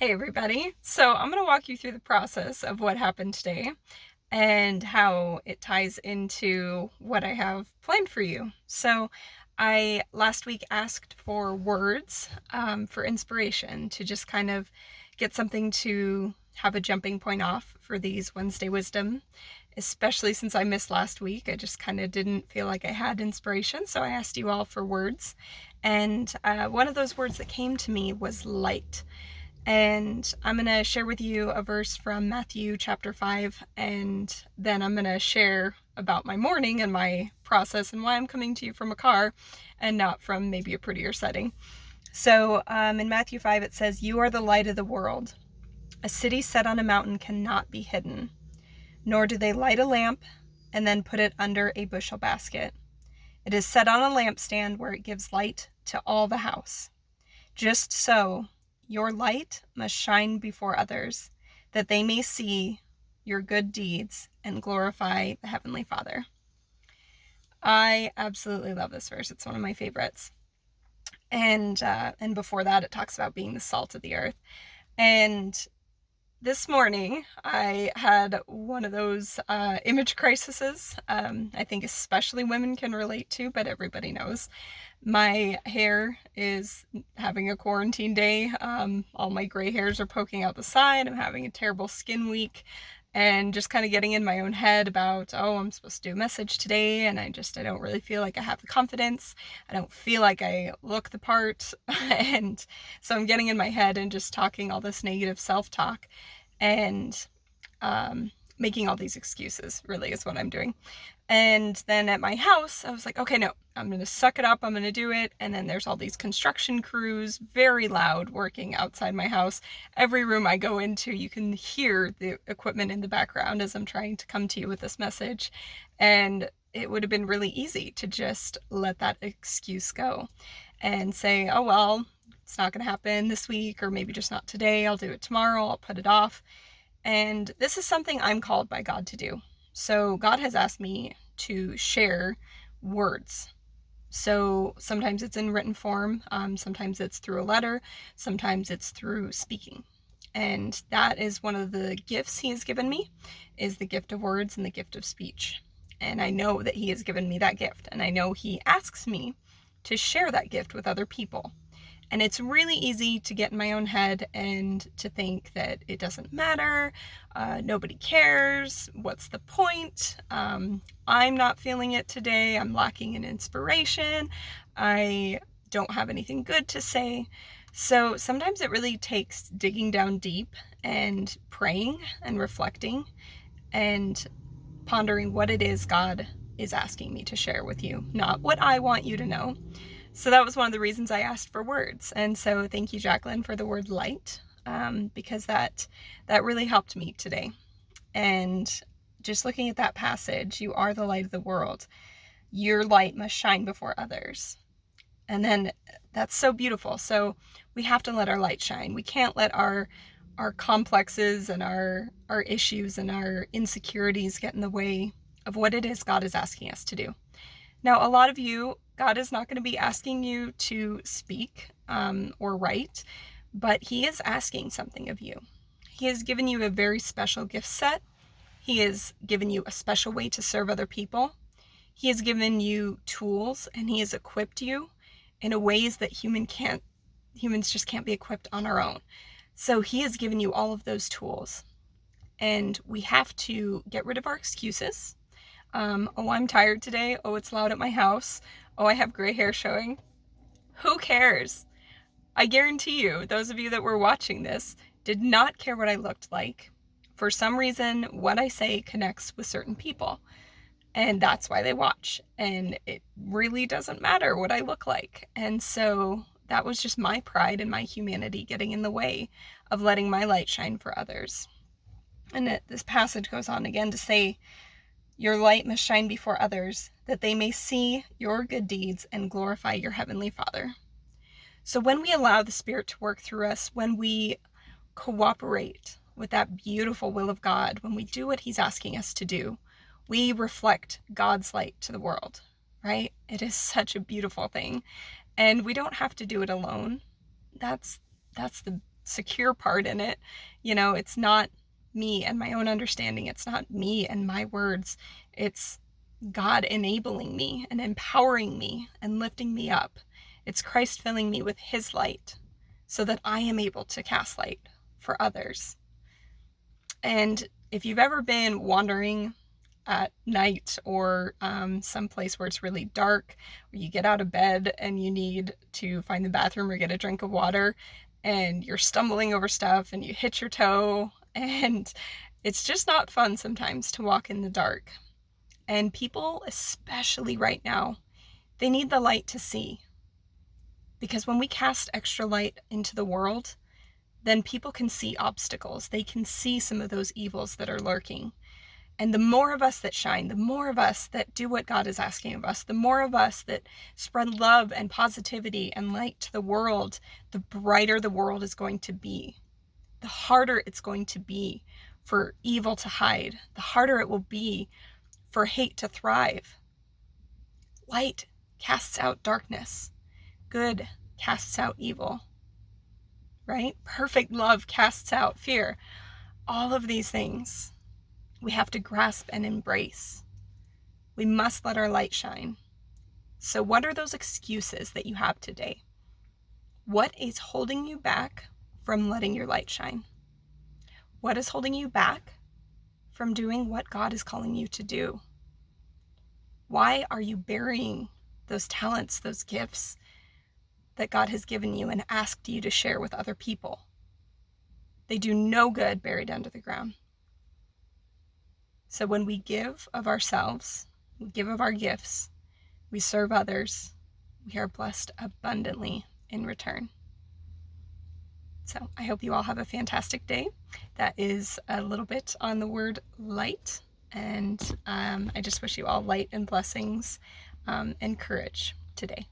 Hey everybody. So I'm going to walk you through the process of what happened today and how it ties into what I have planned for you. So I last week asked for words for inspiration to just kind of get something to have a jumping point off for these Wednesday wisdom, especially since I missed last week. I just kind of didn't feel like I had inspiration, so I asked you all for words. And one of those words that came to me was light. And I'm going to share with you a verse from Matthew chapter 5, and then I'm going to share about my morning and my process and why I'm coming to you from a car and not from maybe a prettier setting. So in Matthew 5, it says, "You are the light of the world. A city set on a mountain cannot be hidden, nor do they light a lamp and then put it under a bushel basket. It is set on a lampstand where it gives light to all the house. Just so, your light must shine before others, that they may see your good deeds and glorify the Heavenly Father." I absolutely love this verse. It's one of my favorites. And before that, it talks about being the salt of the earth. And this morning, I had one of those image crises. I think especially women can relate to, but everybody knows. My hair is having a quarantine day. All my gray hairs are poking out the side. I'm having a terrible skin week and just kind of getting in my own head about, oh, I'm supposed to do a message today. And I don't really feel like I have the confidence. I don't feel like I look the part. And so I'm getting in my head and just talking all this negative self-talk and making all these excuses, really, is what I'm doing. And then at my house, I was like, okay, no, I'm going to suck it up. I'm going to do it. And then there's all these construction crews, very loud, working outside my house. Every room I go into, you can hear the equipment in the background as I'm trying to come to you with this message. And it would have been really easy to just let that excuse go and say, oh, well, it's not going to happen this week, or maybe just not today. I'll do it tomorrow. I'll put it off. And this is something I'm called by God to do. So God has asked me to share words. So sometimes it's in written form, sometimes it's through a letter, sometimes it's through speaking. And that is one of the gifts he has given me, is the gift of words and the gift of speech. And I know that he has given me that gift, and I know he asks me to share that gift with other people. And it's really easy to get in my own head and to think that it doesn't matter, nobody cares, what's the point? I'm not feeling it today, I'm lacking in inspiration, I don't have anything good to say. So sometimes it really takes digging down deep and praying and reflecting and pondering what it is God is asking me to share with you, not what I want you to know. So that was one of the reasons I asked for words. And so thank you, Jacqueline, for the word light, because that really helped me today. And just looking at that passage, you are the light of the world. Your light must shine before others. And then that's so beautiful. So we have to let our light shine. We can't let our complexes and our issues and our insecurities get in the way of what it is God is asking us to do. Now, a lot of you, God is not going to be asking you to speak or write, but he is asking something of you. He has given you a very special gift set. He has given you a special way to serve other people. He has given you tools, and he has equipped you in a ways that humans just can't be equipped on our own. So he has given you all of those tools, and we have to get rid of our excuses. Oh, I'm tired today. Oh, it's loud at my house. Oh, I have gray hair showing. Who cares? I guarantee you, those of you that were watching this did not care what I looked like. For some reason, what I say connects with certain people, and that's why they watch. And it really doesn't matter what I look like. And so that was just my pride and my humanity getting in the way of letting my light shine for others. And this passage goes on again to say, your light must shine before others, that they may see your good deeds and glorify your Heavenly Father. So when we allow the Spirit to work through us, when we cooperate with that beautiful will of God, when we do what he's asking us to do, we reflect God's light to the world, right? It is such a beautiful thing. And we don't have to do it alone. That's the secure part in it. You know, it's not me and my own understanding. It's not me and my words. It's God enabling me and empowering me and lifting me up. It's Christ filling me with his light so that I am able to cast light for others. And if you've ever been wandering at night or someplace where it's really dark, where you get out of bed and you need to find the bathroom or get a drink of water, and you're stumbling over stuff and you hit your toe, and it's just not fun sometimes to walk in the dark. And people, especially right now, they need the light to see. Because when we cast extra light into the world, then people can see obstacles. They can see some of those evils that are lurking. And the more of us that shine, the more of us that do what God is asking of us, the more of us that spread love and positivity and light to the world, the brighter the world is going to be. The harder it's going to be for evil to hide. The harder it will be for hate to thrive. Light casts out darkness. Good casts out evil. Right? Perfect love casts out fear. All of these things we have to grasp and embrace. We must let our light shine. So what are those excuses that you have today? What is holding you back from letting your light shine? What is holding you back from doing what God is calling you to do? Why are you burying those talents, those gifts that God has given you and asked you to share with other people? They do no good buried under the ground. So when we give of ourselves, we give of our gifts, we serve others, we are blessed abundantly in return. So I hope you all have a fantastic day. That is a little bit on the word light. And I just wish you all light and blessings and courage today.